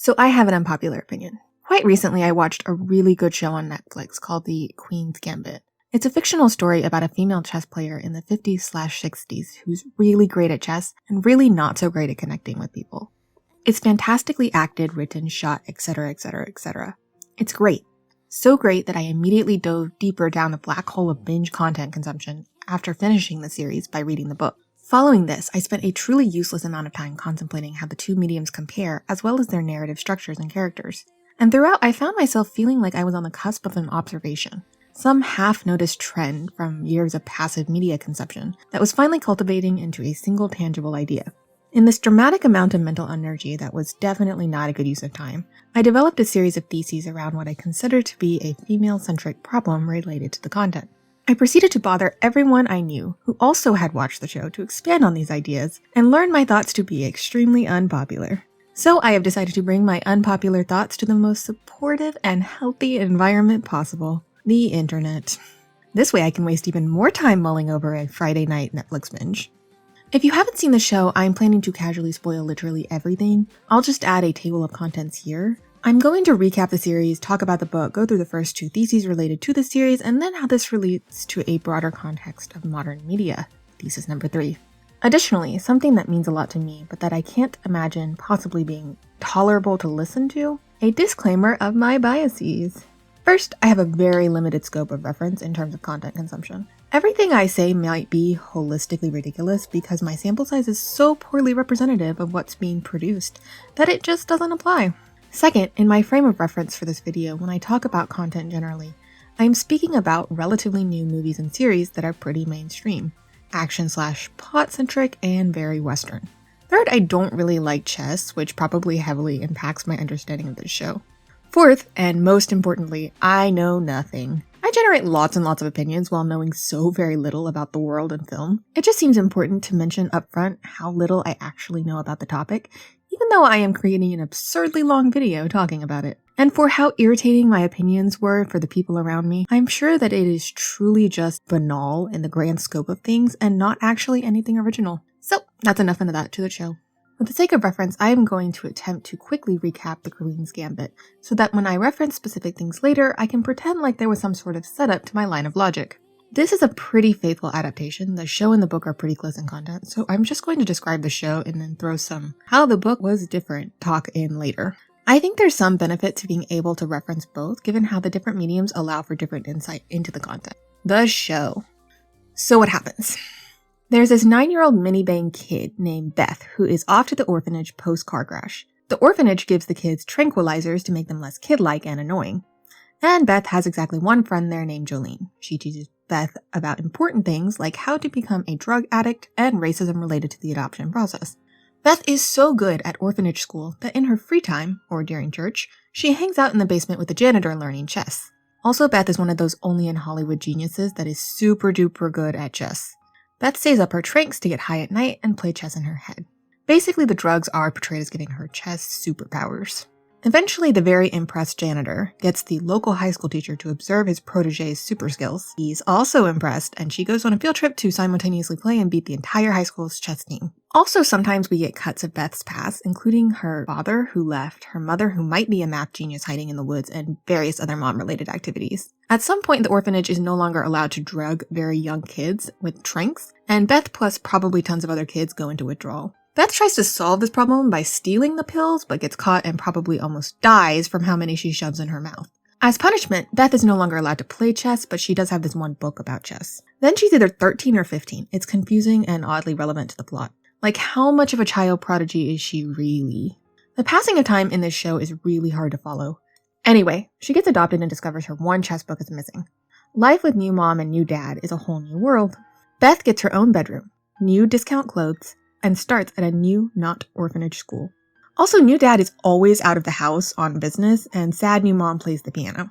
So I have an unpopular opinion. Quite recently, I watched a really good show on Netflix called The Queen's Gambit. It's a fictional story about a female chess player in the 50s/60s who's really great at chess and really not so great at connecting with people. It's fantastically acted, written, shot, etc., etc., etc. It's great. So great that I immediately dove deeper down the black hole of binge content consumption after finishing the series by reading the book. Following this, I spent a truly useless amount of time contemplating how the two mediums compare, as well as their narrative structures and characters. And throughout, I found myself feeling like I was on the cusp of an observation, some half-noticed trend from years of passive media consumption that was finally cultivating into a single tangible idea. In this dramatic amount of mental energy that was definitely not a good use of time, I developed a series of theses around what I consider to be a female-centric problem related to the content. I proceeded to bother everyone I knew who also had watched the show to expand on these ideas and learn my thoughts to be extremely unpopular. So I have decided to bring my unpopular thoughts to the most supportive and healthy environment possible, the internet. This way I can waste even more time mulling over a Friday night Netflix binge. If you haven't seen the show, I'm planning to casually spoil literally everything. I'll just add a table of contents here. I'm going to recap the series, talk about the book, go through the first two theses related to the series, and then how this relates to a broader context of modern media. Thesis number 3. Additionally, something that means a lot to me, but that I can't imagine possibly being tolerable to listen to, a disclaimer of my biases. First, I have a very limited scope of reference in terms of content consumption. Everything I say might be holistically ridiculous because my sample size is so poorly representative of what's being produced that it just doesn't apply. Second, in my frame of reference for this video, when I talk about content generally, I am speaking about relatively new movies and series that are pretty mainstream, action/plot-centric, and very Western. Third, I don't really like chess, which probably heavily impacts my understanding of this show. Fourth, and most importantly, I know nothing. I generate lots and lots of opinions while knowing so very little about the world and film. It just seems important to mention upfront how little I actually know about the topic, even though I am creating an absurdly long video talking about it. And for how irritating my opinions were for the people around me, I'm sure that it is truly just banal in the grand scope of things and not actually anything original. So that's enough into that to the show. For the sake of reference, I am going to attempt to quickly recap the Queen's Gambit, so that when I reference specific things later, I can pretend like there was some sort of setup to my line of logic. This is a pretty faithful adaptation. The show and the book are pretty close in content, so I'm just going to describe the show and then throw some how the book was different talk in later. I think there's some benefit to being able to reference both, given how the different mediums allow for different insight into the content. The show. So what happens? There's this 9-year-old mini-bang kid named Beth who is off to the orphanage post-car crash. The orphanage gives the kids tranquilizers to make them less kid-like and annoying. And Beth has exactly one friend there named Jolene. She teaches Beth about important things like how to become a drug addict and racism related to the adoption process. Beth is so good at orphanage school that in her free time, or during church, she hangs out in the basement with the janitor learning chess. Also, Beth is one of those only in Hollywood geniuses that is super duper good at chess. Beth stays up her tranks to get high at night and play chess in her head. Basically, the drugs are portrayed as giving her chess superpowers. Eventually, the very impressed janitor gets the local high school teacher to observe his protege's super skills. He's also impressed, and she goes on a field trip to simultaneously play and beat the entire high school's chess team. Also, sometimes we get cuts of Beth's past, including her father who left, her mother who might be a math genius hiding in the woods, and various other mom-related activities. At some point, the orphanage is no longer allowed to drug very young kids with tranks, and Beth plus probably tons of other kids go into withdrawal. Beth tries to solve this problem by stealing the pills, but gets caught and probably almost dies from how many she shoves in her mouth. As punishment, Beth is no longer allowed to play chess, but she does have this one book about chess. Then she's either 13 or 15. It's confusing and oddly relevant to the plot. Like, how much of a child prodigy is she really? The passing of time in this show is really hard to follow. Anyway, she gets adopted and discovers her one chess book is missing. Life with new mom and new dad is a whole new world. Beth gets her own bedroom, new discount clothes, and starts at a new, not orphanage school. Also, new dad is always out of the house on business, and sad new mom plays the piano.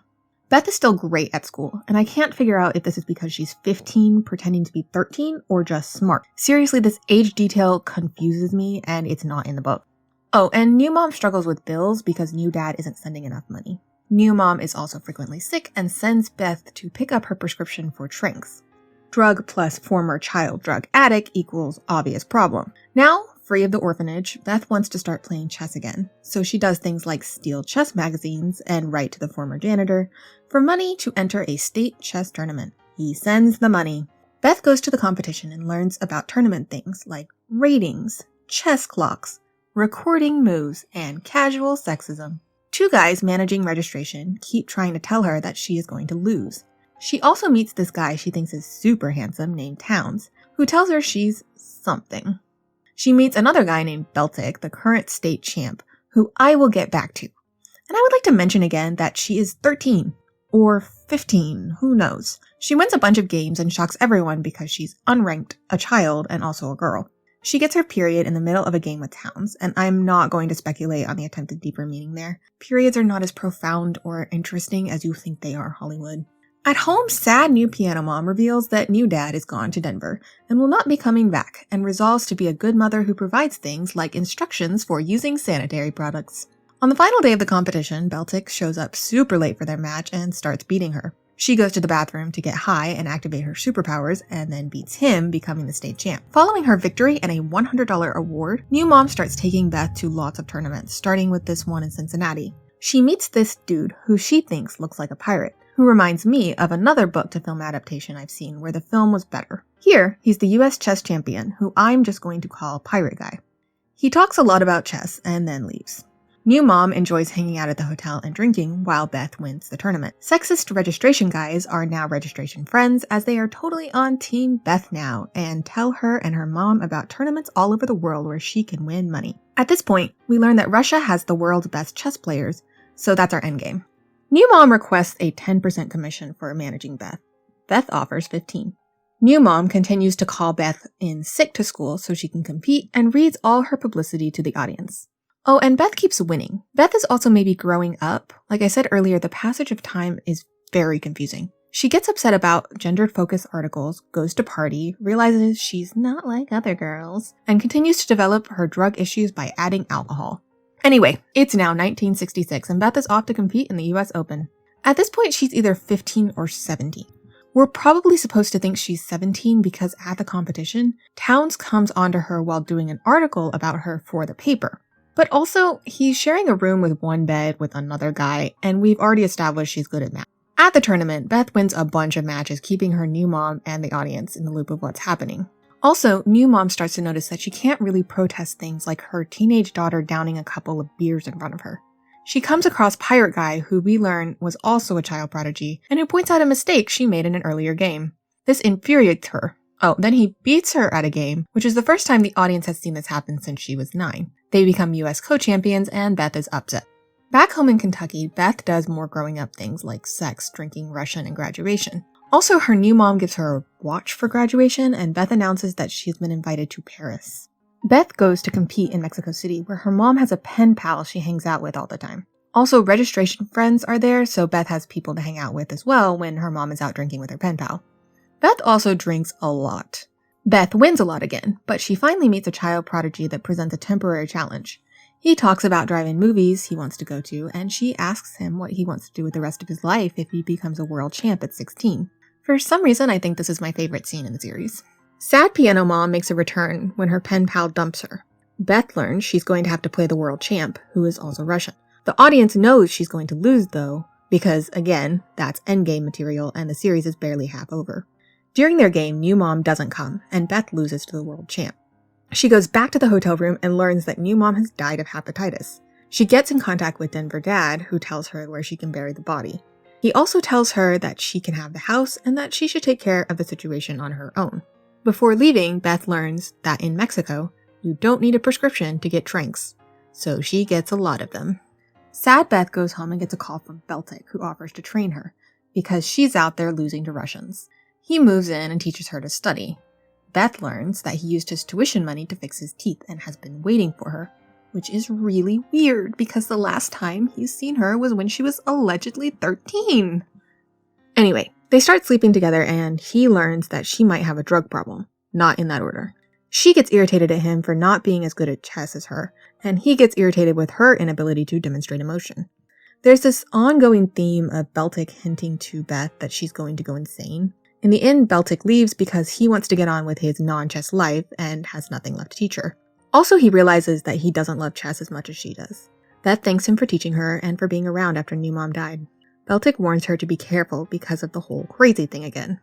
Beth is still great at school, and I can't figure out if this is because she's 15 pretending to be 13 or just smart. Seriously, this age detail confuses me, and it's not in the book. Oh, and new mom struggles with bills because new dad isn't sending enough money. New mom is also frequently sick and sends Beth to pick up her prescription for tranks. Drug plus former child drug addict equals obvious problem. Now, free of the orphanage, Beth wants to start playing chess again. So she does things like steal chess magazines and write to the former janitor for money to enter a state chess tournament. He sends the money. Beth goes to the competition and learns about tournament things like ratings, chess clocks, recording moves, and casual sexism. Two guys managing registration keep trying to tell her that she is going to lose. She also meets this guy she thinks is super handsome named Towns, who tells her she's something. She meets another guy named Beltic, the current state champ, who I will get back to. And I would like to mention again that she is 13 or 15, who knows. She wins a bunch of games and shocks everyone because she's unranked, a child, and also a girl. She gets her period in the middle of a game with Towns, and I'm not going to speculate on the attempted deeper meaning there. Periods are not as profound or interesting as you think they are, Hollywood. At home, sad new piano mom reveals that new dad is gone to Denver and will not be coming back, and resolves to be a good mother who provides things like instructions for using sanitary products. On the final day of the competition, Beltic shows up super late for their match and starts beating her. She goes to the bathroom to get high and activate her superpowers, and then beats him, becoming the state champ. Following her victory and a $100 award, new mom starts taking Beth to lots of tournaments, starting with this one in Cincinnati. She meets this dude who she thinks looks like a pirate, who reminds me of another book-to-film adaptation I've seen where the film was better. Here, he's the US chess champion, who I'm just going to call Pirate Guy. He talks a lot about chess and then leaves. New mom enjoys hanging out at the hotel and drinking while Beth wins the tournament. Sexist registration guys are now registration friends, as they are totally on Team Beth now and tell her and her mom about tournaments all over the world where she can win money. At this point, we learn that Russia has the world's best chess players, so that's our endgame. New mom requests a 10% commission for managing Beth. Beth offers 15. New mom continues to call Beth in sick to school so she can compete and reads all her publicity to the audience. Oh, and Beth keeps winning. Beth is also maybe growing up. Like I said earlier, the passage of time is very confusing. She gets upset about gendered-focused articles, goes to party, realizes she's not like other girls, and continues to develop her drug issues by adding alcohol. Anyway, it's now 1966 and Beth is off to compete in the US Open. At this point, she's either 15 or 17. We're probably supposed to think she's 17 because at the competition, Towns comes onto her while doing an article about her for the paper. But also, he's sharing a room with one bed with another guy, and we've already established she's good at math. At the tournament, Beth wins a bunch of matches, keeping her new mom and the audience in the loop of what's happening. Also, new mom starts to notice that she can't really protest things like her teenage daughter downing a couple of beers in front of her. She comes across Pirate Guy, who we learn was also a child prodigy, and who points out a mistake she made in an earlier game. This infuriates her. Oh, then he beats her at a game, which is the first time the audience has seen this happen since she was 9. They become US co-champions, and Beth is upset. Back home in Kentucky, Beth does more growing up things like sex, drinking, Russian, and graduation. Also, her new mom gives her a watch for graduation, and Beth announces that she's been invited to Paris. Beth goes to compete in Mexico City, where her mom has a pen pal she hangs out with all the time. Also, registration friends are there, so Beth has people to hang out with as well when her mom is out drinking with her pen pal. Beth also drinks a lot. Beth wins a lot again, but she finally meets a child prodigy that presents a temporary challenge. He talks about drive-in movies he wants to go to, and she asks him what he wants to do with the rest of his life if he becomes a world champ at 16. For some reason, I think this is my favorite scene in the series. Sad piano mom makes a return when her pen pal dumps her. Beth learns she's going to have to play the world champ, who is also Russian. The audience knows she's going to lose, though, because, again, that's endgame material and the series is barely half over. During their game, new mom doesn't come, and Beth loses to the world champ. She goes back to the hotel room and learns that new mom has died of hepatitis. She gets in contact with Denver dad, who tells her where she can bury the body. He also tells her that she can have the house and that she should take care of the situation on her own. Before leaving, Beth learns that in Mexico, you don't need a prescription to get drinks, so she gets a lot of them. Sad Beth goes home and gets a call from Beltic, who offers to train her, because she's out there losing to Russians. He moves in and teaches her to study. Beth learns that he used his tuition money to fix his teeth and has been waiting for her, which is really weird because the last time he's seen her was when she was allegedly 13. Anyway, they start sleeping together and he learns that she might have a drug problem, not in that order. She gets irritated at him for not being as good at chess as her, and he gets irritated with her inability to demonstrate emotion. There's this ongoing theme of Beltic hinting to Beth that she's going to go insane. In the end, Beltic leaves because he wants to get on with his non-chess life and has nothing left to teach her. Also, he realizes that he doesn't love chess as much as she does. Beth thanks him for teaching her and for being around after New Mom died. Beltic warns her to be careful because of the whole crazy thing again.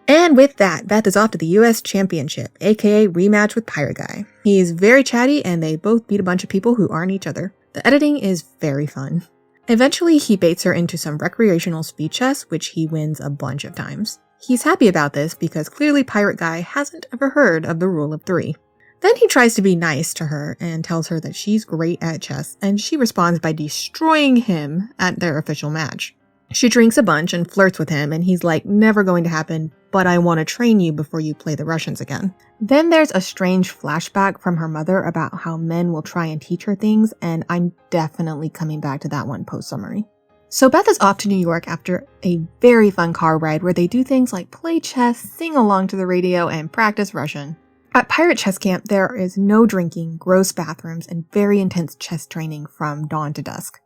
And with that, Beth is off to the US Championship, aka rematch with Pirate Guy. He's very chatty and they both beat a bunch of people who aren't each other. The editing is very fun. Eventually, he baits her into some recreational speed chess, which he wins a bunch of times. He's happy about this because clearly Pirate Guy hasn't ever heard of the rule of 3. Then he tries to be nice to her and tells her that she's great at chess, and she responds by destroying him at their official match. She drinks a bunch and flirts with him, and he's like, never going to happen, but I want to train you before you play the Russians again. Then there's a strange flashback from her mother about how men will try and teach her things, and I'm definitely coming back to that one post-summary. So Beth is off to New York after a very fun car ride where they do things like play chess, sing along to the radio, and practice Russian. At Pirate Chess Camp, there is no drinking, gross bathrooms, and very intense chess training from dawn to dusk.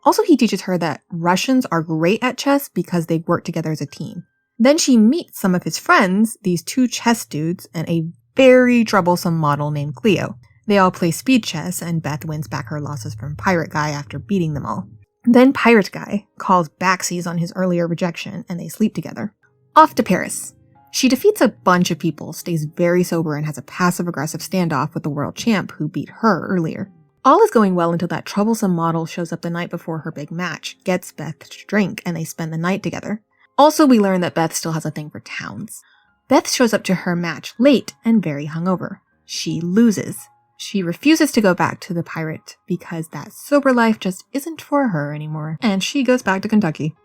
Also, he teaches her that Russians are great at chess because they work together as a team. Then she meets some of his friends, these 2 chess dudes, and a very troublesome model named Cleo. They all play speed chess, and Beth wins back her losses from Pirate Guy after beating them all. Then Pirate Guy calls backsies on his earlier rejection, and they sleep together. Off to Paris. She defeats a bunch of people, stays very sober, and has a passive-aggressive standoff with the world champ who beat her earlier. All is going well until that troublesome model shows up the night before her big match, gets Beth to drink, and they spend the night together. Also, we learn that Beth still has a thing for towns. Beth shows up to her match late and very hungover. She loses. She refuses to go back to the pirate because that sober life just isn't for her anymore, and she goes back to Kentucky.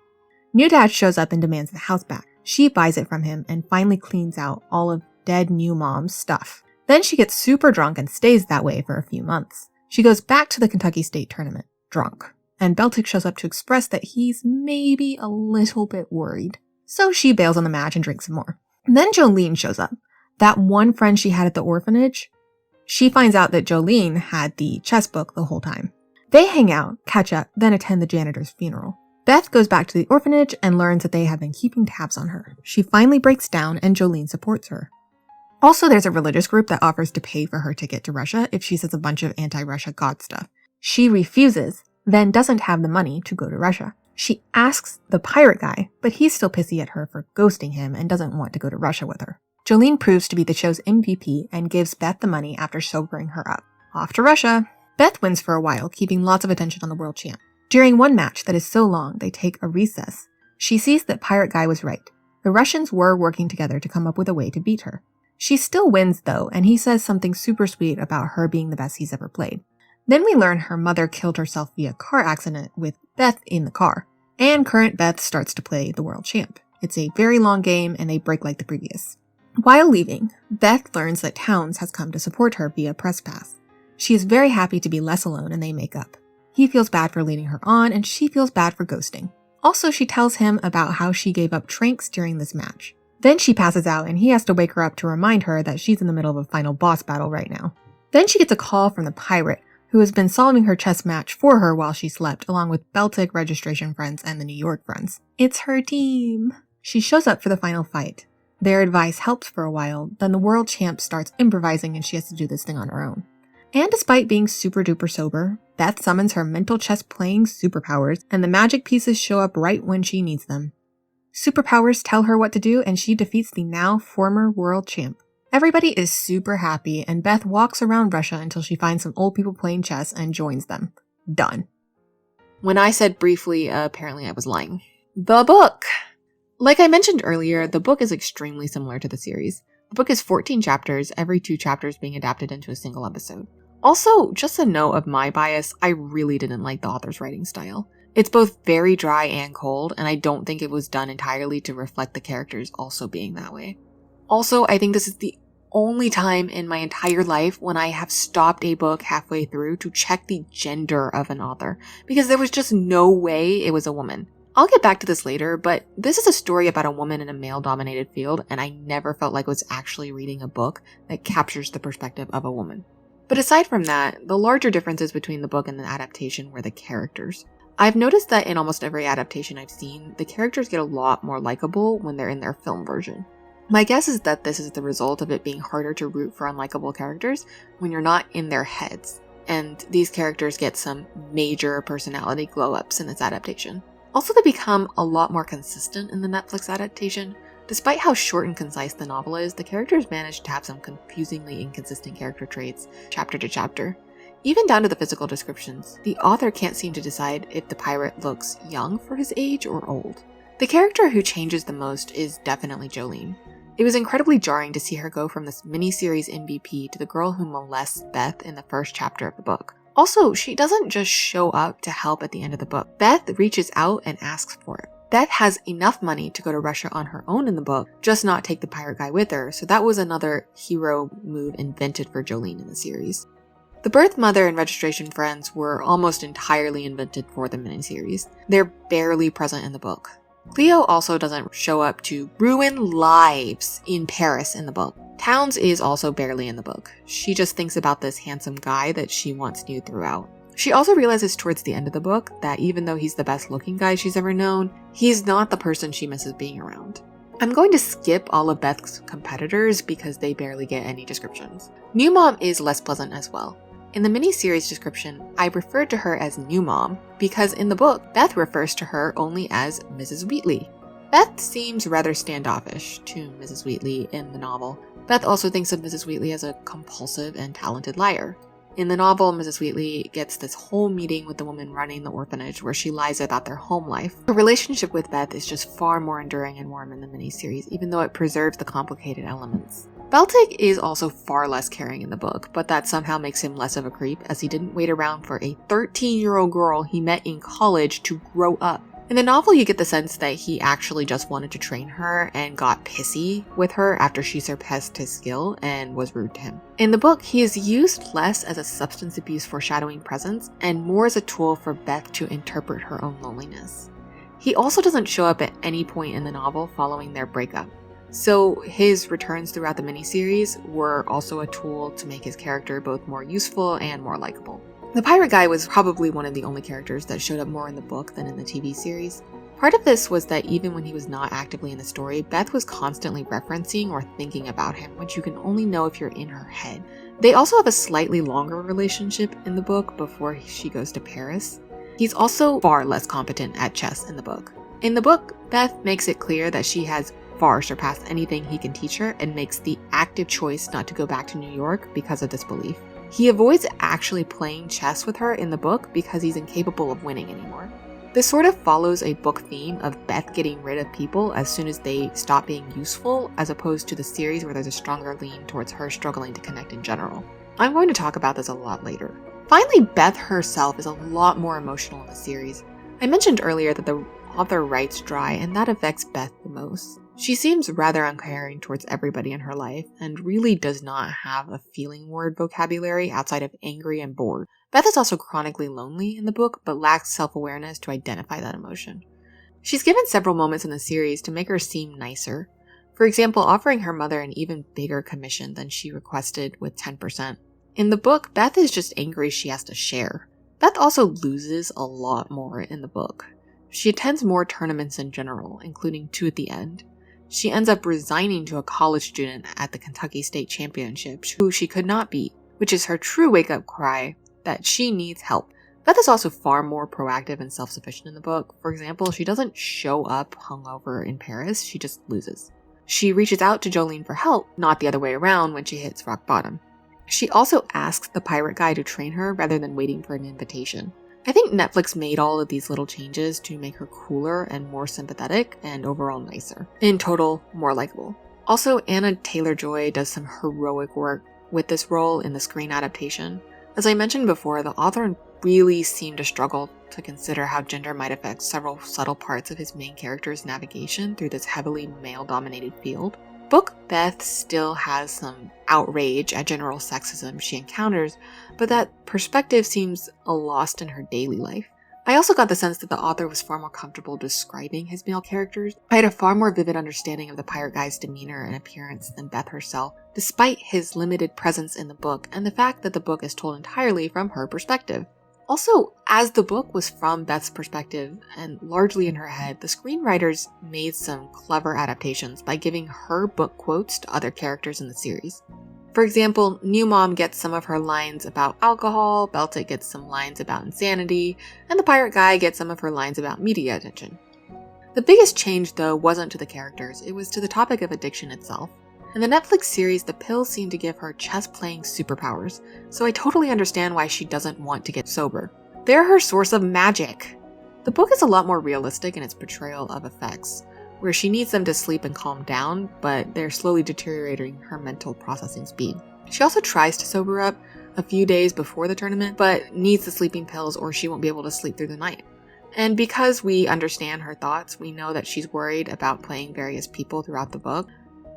New Dad shows up and demands the house back. She buys it from him and finally cleans out all of dead New Mom's stuff. Then she gets super drunk and stays that way for a few months. She goes back to the Kentucky State Tournament, drunk, and Beltic shows up to express that he's maybe a little bit worried. So she bails on the match and drinks some more. Then Jolene shows up, that one friend she had at the orphanage. She finds out that Jolene had the chess book the whole time. They hang out, catch up, then attend the janitor's funeral. Beth goes back to the orphanage and learns that they have been keeping tabs on her. She finally breaks down and Jolene supports her. Also, there's a religious group that offers to pay for her ticket to Russia if she says a bunch of anti-Russia God stuff. She refuses, then doesn't have the money to go to Russia. She asks the pirate guy, but he's still pissy at her for ghosting him and doesn't want to go to Russia with her. Jolene proves to be the show's MVP and gives Beth the money after sobering her up. Off to Russia. Beth wins for a while, keeping lots of attention on the world champ. During one match that is so long they take a recess, she sees that Pirate Guy was right. The Russians were working together to come up with a way to beat her. She still wins though, and he says something super sweet about her being the best he's ever played. Then we learn her mother killed herself via car accident with Beth in the car, and current Beth starts to play the world champ. It's a very long game and they break like the previous. While leaving, Beth learns that Towns has come to support her via press pass. She is very happy to be less alone and they make up. He feels bad for leading her on and she feels bad for ghosting. Also, she tells him about how she gave up Tranks during this match. Then she passes out and he has to wake her up to remind her that she's in the middle of a final boss battle right now. Then she gets a call from the pirate, who has been solving her chess match for her while she slept, along with Beltic registration friends and the New York friends. It's her team. She shows up for the final fight. Their advice helps for a while, then the world champ starts improvising and she has to do this thing on her own. And despite being super duper sober, Beth summons her mental chess playing superpowers and the magic pieces show up right when she needs them. Superpowers tell her what to do and she defeats the now former world champ. Everybody is super happy and Beth walks around Russia until she finds some old people playing chess and joins them. Done. When I said briefly, apparently I was lying. The book! Like I mentioned earlier, the book is extremely similar to the series. The book is 14 chapters, every 2 chapters being adapted into a single episode. Also, just a note of my bias, I really didn't like the author's writing style. It's both very dry and cold, and I don't think it was done entirely to reflect the characters also being that way. Also, I think this is the only time in my entire life when I have stopped a book halfway through to check the gender of an author, because there was just no way it was a woman. I'll get back to this later, but this is a story about a woman in a male-dominated field, and I never felt like I was actually reading a book that captures the perspective of a woman. But aside from that, the larger differences between the book and the adaptation were the characters. I've noticed that in almost every adaptation I've seen, the characters get a lot more likable when they're in their film version. My guess is that this is the result of it being harder to root for unlikable characters when you're not in their heads, and these characters get some major personality glow-ups in this adaptation. Also, they become a lot more consistent in the Netflix adaptation. Despite how short and concise the novel is, the characters manage to have some confusingly inconsistent character traits, chapter to chapter. Even down to the physical descriptions, the author can't seem to decide if the pirate looks young for his age or old. The character who changes the most is definitely Jolene. It was incredibly jarring to see her go from this miniseries MVP to the girl who molests Beth in the first chapter of the book. Also, she doesn't just show up to help at the end of the book. Beth reaches out and asks for it. Beth has enough money to go to Russia on her own in the book, just not take the pirate guy with her, so that was another hero move invented for Jolene in the series. The birth mother and registration friends were almost entirely invented for the miniseries. They're barely present in the book. Cleo also doesn't show up to ruin lives in Paris in the book. Towns is also barely in the book. She just thinks about this handsome guy that she once knew throughout. She also realizes towards the end of the book that even though he's the best looking guy she's ever known, he's not the person she misses being around. I'm going to skip all of Beth's competitors because they barely get any descriptions. New Mom is less pleasant as well. In the miniseries description, I referred to her as New Mom because in the book, Beth refers to her only as Mrs. Wheatley. Beth seems rather standoffish to Mrs. Wheatley in the novel. Beth also thinks of Mrs. Wheatley as a compulsive and talented liar. In the novel, Mrs. Wheatley gets this whole meeting with the woman running the orphanage where she lies about their home life. Her relationship with Beth is just far more enduring and warm in the miniseries, even though it preserves the complicated elements. Beltic is also far less caring in the book, but that somehow makes him less of a creep as he didn't wait around for a 13-year-old girl he met in college to grow up. In the novel, you get the sense that he actually just wanted to train her and got pissy with her after she surpassed his skill and was rude to him. In the book, he is used less as a substance abuse foreshadowing presence and more as a tool for Beth to interpret her own loneliness. He also doesn't show up at any point in the novel following their breakup. So his returns throughout the miniseries were also a tool to make his character both more useful and more likable. The pirate guy was probably one of the only characters that showed up more in the book than in the TV series. Part of this was that even when he was not actively in the story, Beth was constantly referencing or thinking about him, which you can only know if you're in her head. They also have a slightly longer relationship in the book before she goes to Paris. He's also far less competent at chess in the book. In the book, Beth makes it clear that she has far surpassed anything he can teach her and makes the active choice not to go back to New York because of this belief. He avoids actually playing chess with her in the book because he's incapable of winning anymore. This sort of follows a book theme of Beth getting rid of people as soon as they stop being useful, as opposed to the series where there's a stronger lean towards her struggling to connect in general. I'm going to talk about this a lot later. Finally, Beth herself is a lot more emotional in the series. I mentioned earlier that the author writes dry, and that affects Beth the most. She seems rather uncaring towards everybody in her life, and really does not have a feeling word vocabulary outside of angry and bored. Beth is also chronically lonely in the book, but lacks self-awareness to identify that emotion. She's given several moments in the series to make her seem nicer. For example, offering her mother an even bigger commission than she requested with 10%. In the book, Beth is just angry she has to share. Beth also loses a lot more in the book. She attends more tournaments in general, including 2 at the end. She ends up resigning to a college student at the Kentucky State Championship who she could not beat, which is her true wake-up cry that she needs help. Beth is also far more proactive and self-sufficient in the book. For example, she doesn't show up hungover in Paris, she just loses. She reaches out to Jolene for help, not the other way around when she hits rock bottom. She also asks the pirate guy to train her rather than waiting for an invitation. I think Netflix made all of these little changes to make her cooler and more sympathetic and overall nicer. In total, more likable. Also, Anna Taylor-Joy does some heroic work with this role in the screen adaptation. As I mentioned before, the author really seemed to struggle to consider how gender might affect several subtle parts of his main character's navigation through this heavily male-dominated field. Book Beth still has some outrage at general sexism she encounters, but that perspective seems lost in her daily life. I also got the sense that the author was far more comfortable describing his male characters. I had a far more vivid understanding of the pirate guy's demeanor and appearance than Beth herself, despite his limited presence in the book and the fact that the book is told entirely from her perspective. Also, as the book was from Beth's perspective and largely in her head, the screenwriters made some clever adaptations by giving her book quotes to other characters in the series. For example, New Mom gets some of her lines about alcohol, Beltic gets some lines about insanity, and the pirate guy gets some of her lines about media attention. The biggest change, though, wasn't to the characters, it was to the topic of addiction itself. In the Netflix series, the pills seem to give her chess-playing superpowers, so I totally understand why she doesn't want to get sober. They're her source of magic. The book is a lot more realistic in its portrayal of effects, where she needs them to sleep and calm down, but they're slowly deteriorating her mental processing speed. She also tries to sober up a few days before the tournament, but needs the sleeping pills or she won't be able to sleep through the night. And because we understand her thoughts, we know that she's worried about playing various people throughout the book.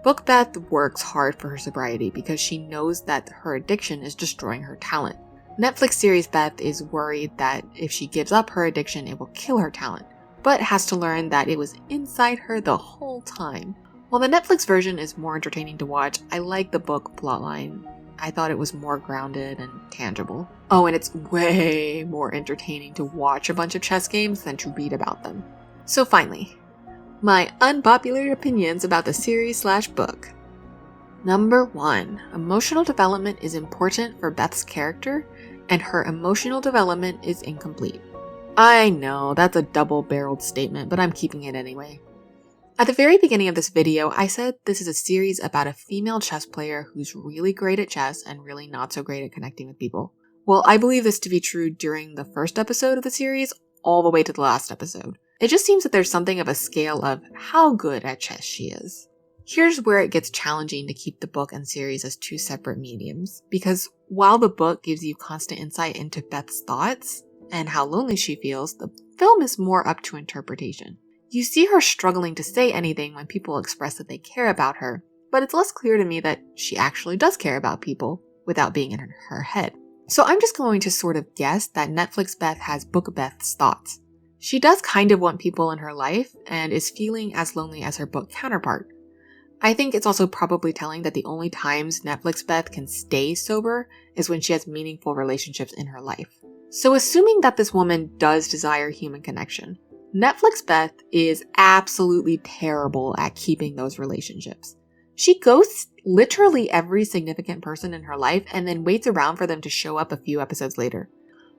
Book Beth works hard for her sobriety because she knows that her addiction is destroying her talent. Netflix series Beth is worried that if she gives up her addiction, it will kill her talent, but has to learn that it was inside her the whole time. While the Netflix version is more entertaining to watch, I like the book plotline. I thought it was more grounded and tangible. Oh, and it's way more entertaining to watch a bunch of chess games than to read about them. So finally, my unpopular opinions about the series/book. Number 1. Emotional development is important for Beth's character, and her emotional development is incomplete. I know, that's a double-barreled statement, but I'm keeping it anyway. At the very beginning of this video, I said this is a series about a female chess player who's really great at chess and really not so great at connecting with people. Well, I believe this to be true during the first episode of the series, all the way to the last episode. It just seems that there's something of a scale of how good at chess she is. Here's where it gets challenging to keep the book and series as two separate mediums, because while the book gives you constant insight into Beth's thoughts and how lonely she feels, the film is more up to interpretation. You see her struggling to say anything when people express that they care about her, but it's less clear to me that she actually does care about people without being in her head. So I'm just going to sort of guess that Netflix Beth has Book Beth's thoughts. She does kind of want people in her life and is feeling as lonely as her book counterpart. I think it's also probably telling that the only times Netflix Beth can stay sober is when she has meaningful relationships in her life. So assuming that this woman does desire human connection, Netflix Beth is absolutely terrible at keeping those relationships. She ghosts literally every significant person in her life and then waits around for them to show up a few episodes later.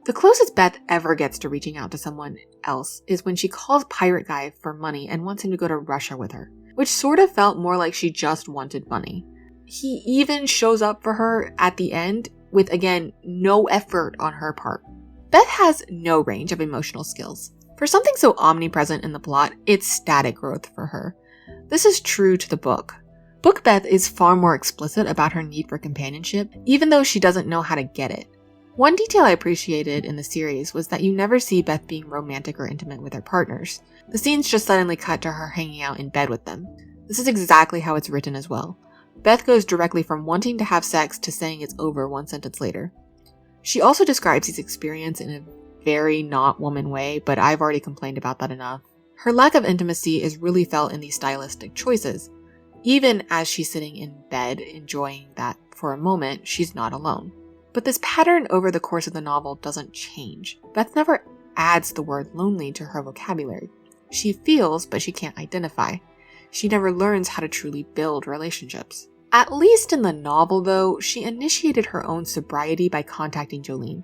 The closest Beth ever gets to reaching out to someone else is when she calls Pirate Guy for money and wants him to go to Russia with her, which sort of felt more like she just wanted money. He even shows up for her at the end with, again, no effort on her part. Beth has no range of emotional skills. For something so omnipresent in the plot, it's static growth for her. This is true to the book. Book Beth is far more explicit about her need for companionship, even though she doesn't know how to get it. One detail I appreciated in the series was that you never see Beth being romantic or intimate with her partners. The scenes just suddenly cut to her hanging out in bed with them. This is exactly how it's written as well. Beth goes directly from wanting to have sex to saying it's over one sentence later. She also describes his experience in a very not woman way, but I've already complained about that enough. Her lack of intimacy is really felt in these stylistic choices. Even as she's sitting in bed enjoying that for a moment, she's not alone. But this pattern over the course of the novel doesn't change. Beth never adds the word lonely to her vocabulary. She feels, but she can't identify. She never learns how to truly build relationships. At least in the novel, though, she initiated her own sobriety by contacting Jolene.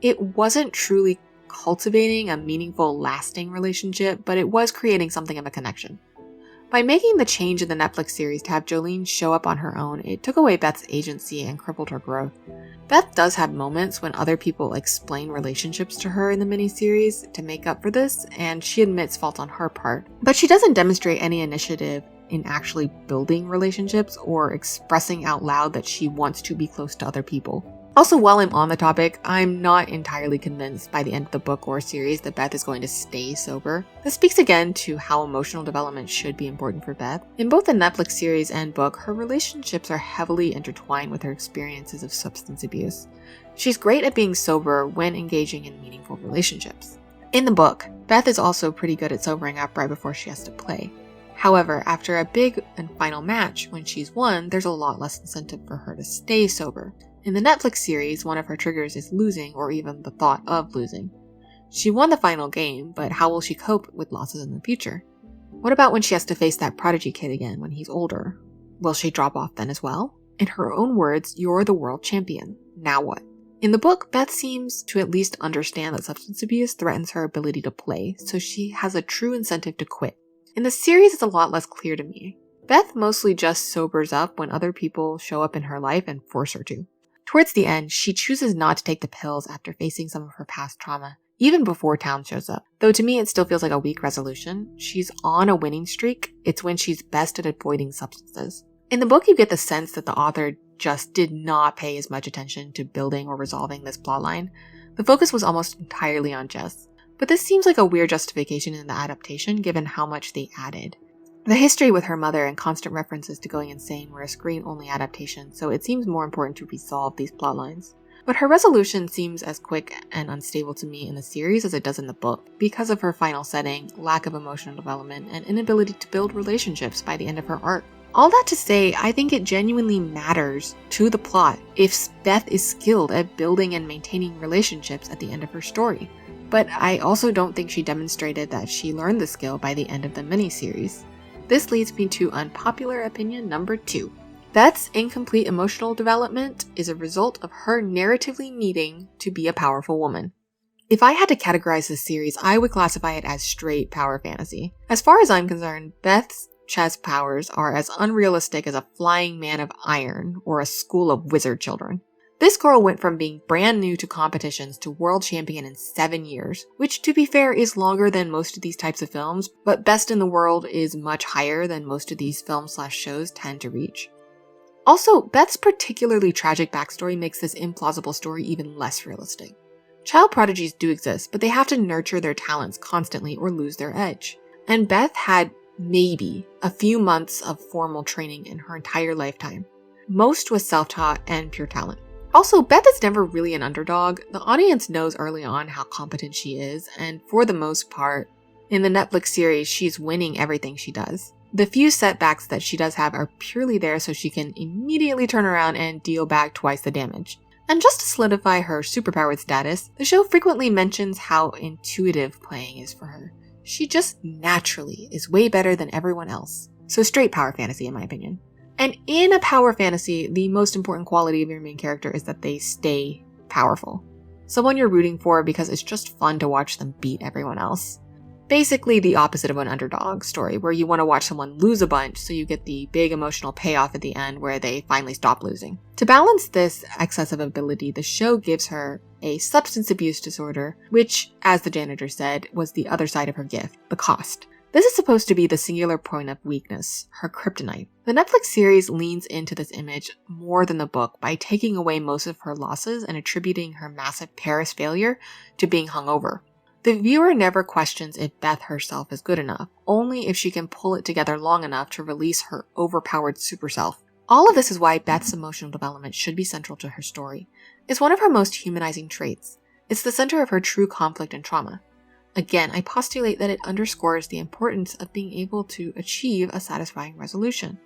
It wasn't truly cultivating a meaningful, lasting relationship, but it was creating something of a connection. By making the change in the Netflix series to have Jolene show up on her own, it took away Beth's agency and crippled her growth. Beth does have moments when other people explain relationships to her in the miniseries to make up for this, and she admits fault on her part. But she doesn't demonstrate any initiative in actually building relationships or expressing out loud that she wants to be close to other people. Also, while I'm on the topic, I'm not entirely convinced by the end of the book or series that Beth is going to stay sober. This speaks again to how emotional development should be important for Beth. In both the Netflix series and book, her relationships are heavily intertwined with her experiences of substance abuse. She's great at being sober when engaging in meaningful relationships. In the book, Beth is also pretty good at sobering up right before she has to play. However, after a big and final match, when she's won, there's a lot less incentive for her to stay sober. In the Netflix series, one of her triggers is losing or even the thought of losing. She won the final game, but how will she cope with losses in the future? What about when she has to face that prodigy kid again when he's older? Will she drop off then as well? In her own words, you're the world champion. Now what? In the book, Beth seems to at least understand that substance abuse threatens her ability to play, so she has a true incentive to quit. In the series, it's a lot less clear to me. Beth mostly just sobers up when other people show up in her life and force her to. Towards the end, she chooses not to take the pills after facing some of her past trauma, even before Town shows up. Though to me, it still feels like a weak resolution. She's on a winning streak. It's when she's best at avoiding substances. In the book, you get the sense that the author just did not pay as much attention to building or resolving this plotline. The focus was almost entirely on Jess. But this seems like a weird justification in the adaptation, given how much they added. The history with her mother and constant references to going insane were a screen-only adaptation, so it seems more important to resolve these plotlines. But her resolution seems as quick and unstable to me in the series as it does in the book, because of her final setting, lack of emotional development, and inability to build relationships by the end of her arc. All that to say, I think it genuinely matters to the plot if Beth is skilled at building and maintaining relationships at the end of her story. But I also don't think she demonstrated that she learned the skill by the end of the miniseries. This leads me to unpopular opinion number 2. Beth's incomplete emotional development is a result of her narratively needing to be a powerful woman. If I had to categorize this series, I would classify it as straight power fantasy. As far as I'm concerned, Beth's chess powers are as unrealistic as a flying man of iron or a school of wizard children. This girl went from being brand new to competitions to world champion in 7 years, which to be fair is longer than most of these types of films, but best in the world is much higher than most of these films/shows tend to reach. Also, Beth's particularly tragic backstory makes this implausible story even less realistic. Child prodigies do exist, but they have to nurture their talents constantly or lose their edge. And Beth had maybe a few months of formal training in her entire lifetime. Most was self-taught and pure talent. Also, Beth is never really an underdog. The audience knows early on how competent she is, and for the most part, in the Netflix series, she's winning everything she does. The few setbacks that she does have are purely there so she can immediately turn around and deal back twice the damage. And just to solidify her superpowered status, the show frequently mentions how intuitive playing is for her. She just naturally is way better than everyone else. So straight power fantasy in my opinion. And in a power fantasy, the most important quality of your main character is that they stay powerful. Someone you're rooting for because it's just fun to watch them beat everyone else. Basically the opposite of an underdog story where you want to watch someone lose a bunch so you get the big emotional payoff at the end where they finally stop losing. To balance this excessive ability, the show gives her a substance abuse disorder, which, as the janitor said, was the other side of her gift, the cost. This is supposed to be the singular point of weakness, her kryptonite. The Netflix series leans into this image more than the book by taking away most of her losses and attributing her massive Paris failure to being hungover. The viewer never questions if Beth herself is good enough, only if she can pull it together long enough to release her overpowered super self. All of this is why Beth's emotional development should be central to her story. It's one of her most humanizing traits. It's the center of her true conflict and trauma. Again, I postulate that it underscores the importance of being able to achieve a satisfying resolution.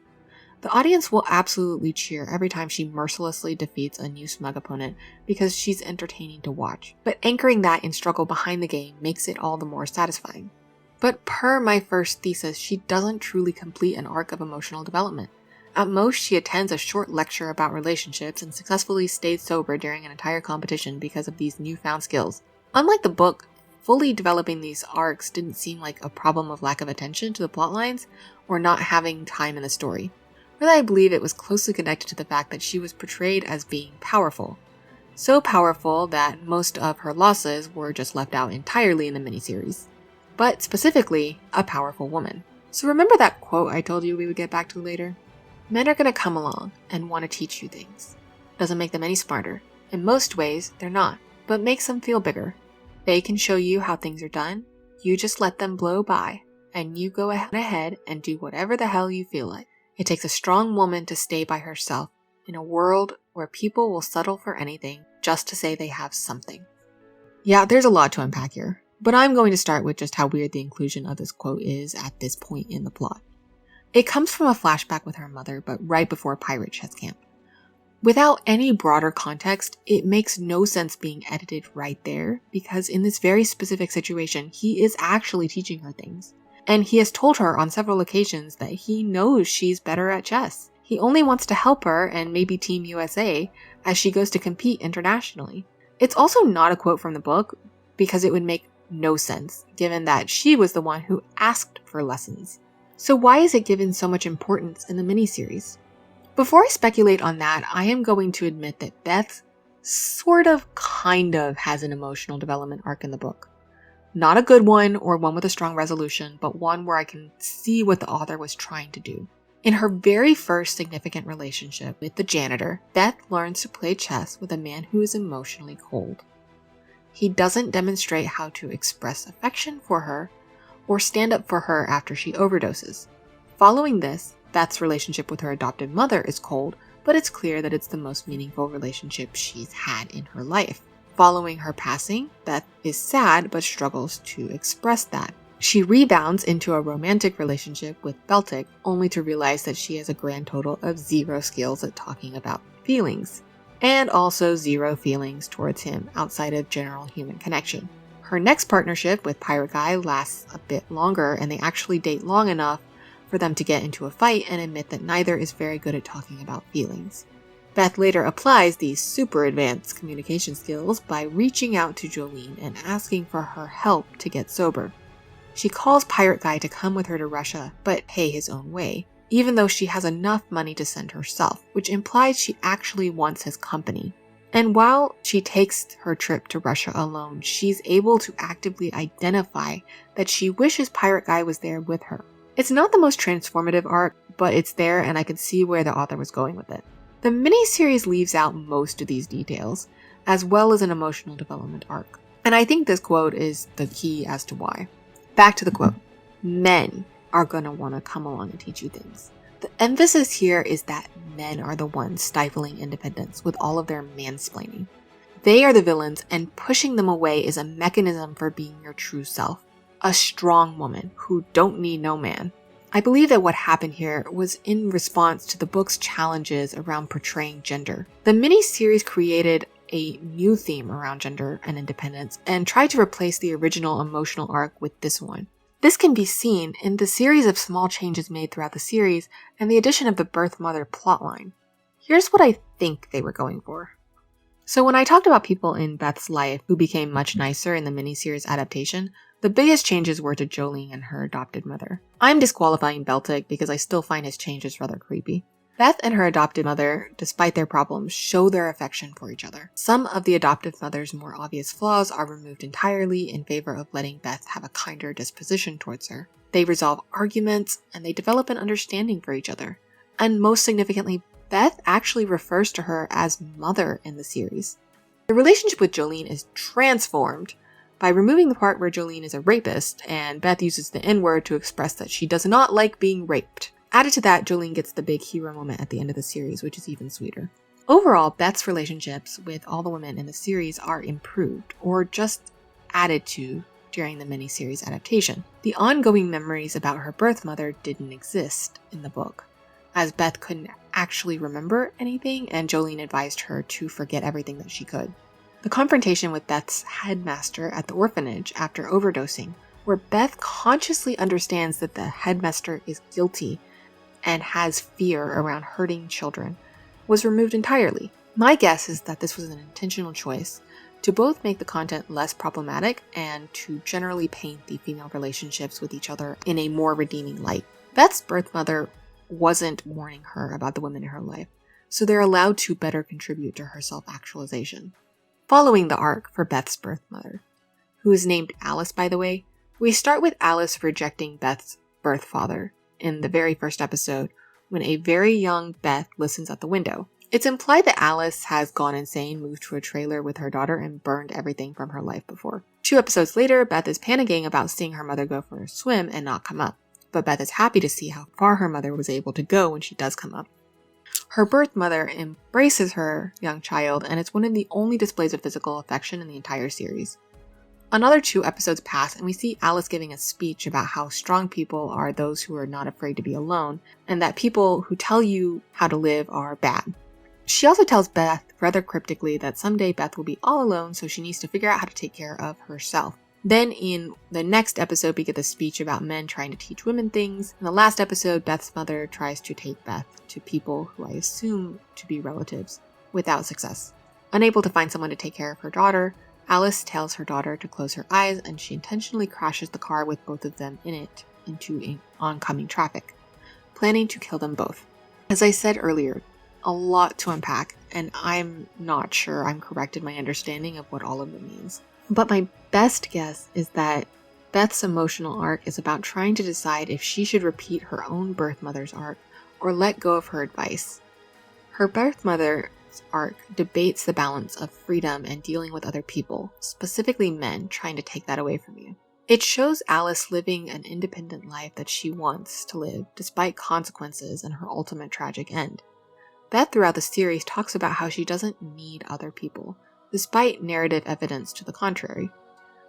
The audience will absolutely cheer every time she mercilessly defeats a new smug opponent because she's entertaining to watch. But anchoring that in struggle behind the game makes it all the more satisfying. But per my first thesis, she doesn't truly complete an arc of emotional development. At most, she attends a short lecture about relationships and successfully stays sober during an entire competition because of these newfound skills. Unlike the book, fully developing these arcs didn't seem like a problem of lack of attention to the plotlines or not having time in the story. Rather, I believe it was closely connected to the fact that she was portrayed as being powerful. So powerful that most of her losses were just left out entirely in the miniseries. But specifically, a powerful woman. So remember that quote I told you we would get back to later? Men are going to come along and want to teach you things. Doesn't make them any smarter. In most ways, they're not, but makes them feel bigger. They can show you how things are done. You just let them blow by, and you go ahead and do whatever the hell you feel like. It takes a strong woman to stay by herself in a world where people will settle for anything just to say they have something. Yeah, there's a lot to unpack here, but I'm going to start with just how weird the inclusion of this quote is at this point in the plot. It comes from a flashback with her mother, but right before Pirate Chess Camp. Without any broader context, it makes no sense being edited right there, because in this very specific situation, he is actually teaching her things. And he has told her on several occasions that he knows she's better at chess. He only wants to help her and maybe Team USA as she goes to compete internationally. It's also not a quote from the book, because it would make no sense, given that she was the one who asked for lessons. So why is it given so much importance in the miniseries? Before I speculate on that, I am going to admit that Beth kind of has an emotional development arc in the book. Not a good one or one with a strong resolution, but one where I can see what the author was trying to do. In her very first significant relationship with the janitor, Beth learns to play chess with a man who is emotionally cold. He doesn't demonstrate how to express affection for her or stand up for her after she overdoses. Following this, Beth's relationship with her adopted mother is cold, but it's clear that it's the most meaningful relationship she's had in her life. Following her passing, Beth is sad but struggles to express that. She rebounds into a romantic relationship with Beltic, only to realize that she has a grand total of 0 skills at talking about feelings, and also 0 feelings towards him outside of general human connection. Her next partnership with Pirate Guy lasts a bit longer, and they actually date long enough for them to get into a fight and admit that neither is very good at talking about feelings. Beth later applies these super advanced communication skills by reaching out to Jolene and asking for her help to get sober. She calls Pirate Guy to come with her to Russia, but pay his own way, even though she has enough money to send herself, which implies she actually wants his company. And while she takes her trip to Russia alone, she's able to actively identify that she wishes Pirate Guy was there with her. It's not the most transformative arc, but it's there and I could see where the author was going with it. The miniseries leaves out most of these details, as well as an emotional development arc. And I think this quote is the key as to why. Back to the quote. Men are gonna wanna come along and teach you things. The emphasis here is that men are the ones stifling independence with all of their mansplaining. They are the villains, and pushing them away is a mechanism for being your true self. A strong woman who don't need no man. I believe that what happened here was in response to the book's challenges around portraying gender. The miniseries created a new theme around gender and independence and tried to replace the original emotional arc with this one. This can be seen in the series of small changes made throughout the series and the addition of the birth mother plotline. Here's what I think they were going for. So when I talked about people in Beth's life who became much nicer in the miniseries adaptation, the biggest changes were to Jolene and her adopted mother. I'm disqualifying Beltic because I still find his changes rather creepy. Beth and her adopted mother, despite their problems, show their affection for each other. Some of the adoptive mother's more obvious flaws are removed entirely in favor of letting Beth have a kinder disposition towards her. They resolve arguments, and they develop an understanding for each other. And most significantly, Beth actually refers to her as mother in the series. The relationship with Jolene is transformed by removing the part where Jolene is a rapist, and Beth uses the N-word to express that she does not like being raped. Added to that, Jolene gets the big hero moment at the end of the series, which is even sweeter. Overall, Beth's relationships with all the women in the series are improved, or just added to during the miniseries adaptation. The ongoing memories about her birth mother didn't exist in the book, as Beth couldn't actually remember anything, and Jolene advised her to forget everything that she could. The confrontation with Beth's headmaster at the orphanage after overdosing, where Beth consciously understands that the headmaster is guilty and has fear around hurting children, was removed entirely. My guess is that this was an intentional choice to both make the content less problematic and to generally paint the female relationships with each other in a more redeeming light. Beth's birth mother wasn't warning her about the women in her life, so they're allowed to better contribute to her self-actualization. Following the arc for Beth's birth mother, who is named Alice by the way, we start with Alice rejecting Beth's birth father in the very first episode when a very young Beth listens at the window. It's implied that Alice has gone insane, moved to a trailer with her daughter, and burned everything from her life before. 2 episodes later, Beth is panicking about seeing her mother go for a swim and not come up, but Beth is happy to see how far her mother was able to go when she does come up. Her birth mother embraces her young child, and it's one of the only displays of physical affection in the entire series. Another 2 episodes pass, and we see Alice giving a speech about how strong people are those who are not afraid to be alone, and that people who tell you how to live are bad. She also tells Beth rather cryptically that someday Beth will be all alone, so she needs to figure out how to take care of herself. Then in the next episode, we get the speech about men trying to teach women things. In the last episode, Beth's mother tries to take Beth to people who I assume to be relatives, without success. Unable to find someone to take care of her daughter, Alice tells her daughter to close her eyes, and she intentionally crashes the car with both of them in it into oncoming traffic, planning to kill them both. As I said earlier, a lot to unpack, and I'm not sure I'm correct in my understanding of what all of it means. But my best guess is that Beth's emotional arc is about trying to decide if she should repeat her own birth mother's arc or let go of her advice. Her birth mother's arc debates the balance of freedom and dealing with other people, specifically men trying to take that away from you. It shows Alice living an independent life that she wants to live despite consequences and her ultimate tragic end. Beth throughout the series talks about how she doesn't need other people, despite narrative evidence to the contrary.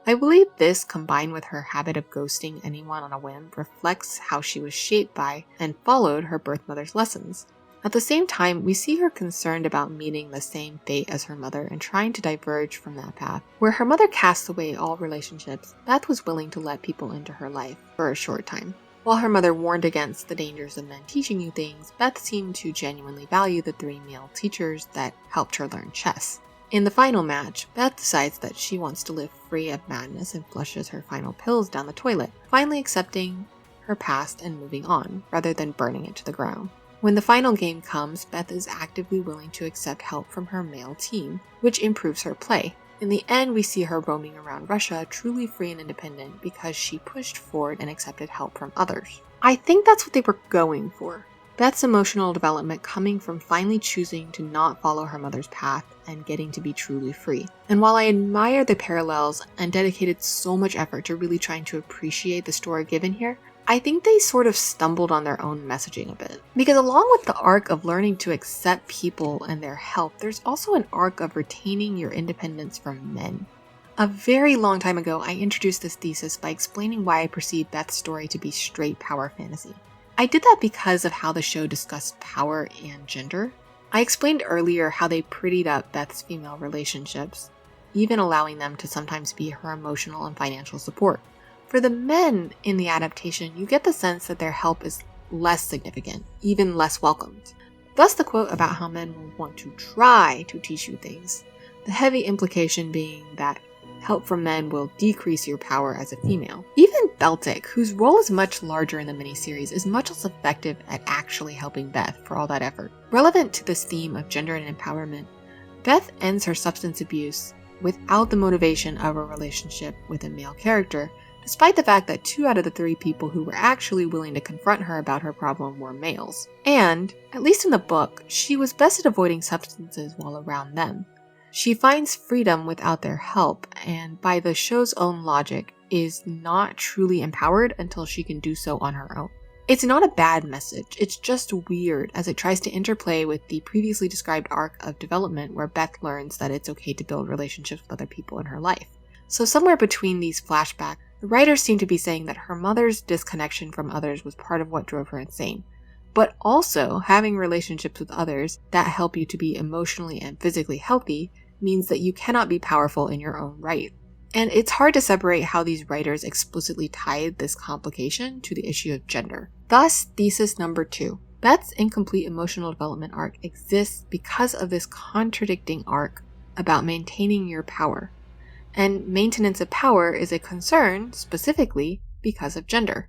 I believe this, combined with her habit of ghosting anyone on a whim, reflects how she was shaped by and followed her birth mother's lessons. At the same time, we see her concerned about meeting the same fate as her mother and trying to diverge from that path. Where her mother cast away all relationships, Beth was willing to let people into her life for a short time. While her mother warned against the dangers of men teaching you things, Beth seemed to genuinely value the 3 male teachers that helped her learn chess. In the final match, Beth decides that she wants to live free of madness and flushes her final pills down the toilet, finally accepting her past and moving on, rather than burning it to the ground. When the final game comes, Beth is actively willing to accept help from her male team, which improves her play. In the end, we see her roaming around Russia, truly free and independent because she pushed forward and accepted help from others. I think that's what they were going for. Beth's emotional development coming from finally choosing to not follow her mother's path and getting to be truly free. And while I admire the parallels and dedicated so much effort to really trying to appreciate the story given here, I think they sort of stumbled on their own messaging a bit. Because along with the arc of learning to accept people and their help, there's also an arc of retaining your independence from men. A very long time ago, I introduced this thesis by explaining why I perceive Beth's story to be straight power fantasy. I did that because of how the show discussed power and gender. I explained earlier how they prettied up Beth's female relationships, even allowing them to sometimes be her emotional and financial support. For the men in the adaptation, you get the sense that their help is less significant, even less welcomed. Thus the quote about how men will want to try to teach you things, the heavy implication being that help from men will decrease your power as a female. Even Beltic, whose role is much larger in the miniseries, is much less effective at actually helping Beth for all that effort. Relevant to this theme of gender and empowerment, Beth ends her substance abuse without the motivation of a relationship with a male character, despite the fact that 2 out of the 3 people who were actually willing to confront her about her problem were males. And, at least in the book, she was best at avoiding substances while around them. She finds freedom without their help, and by the show's own logic, is not truly empowered until she can do so on her own. It's not a bad message, it's just weird as it tries to interplay with the previously described arc of development where Beth learns that it's okay to build relationships with other people in her life. So somewhere between these flashbacks, the writers seem to be saying that her mother's disconnection from others was part of what drove her insane. But also, having relationships with others that help you to be emotionally and physically healthy means that you cannot be powerful in your own right. And it's hard to separate how these writers explicitly tied this complication to the issue of gender. Thus, thesis number 2. Beth's incomplete emotional development arc exists because of this contradicting arc about maintaining your power. And maintenance of power is a concern, specifically, because of gender.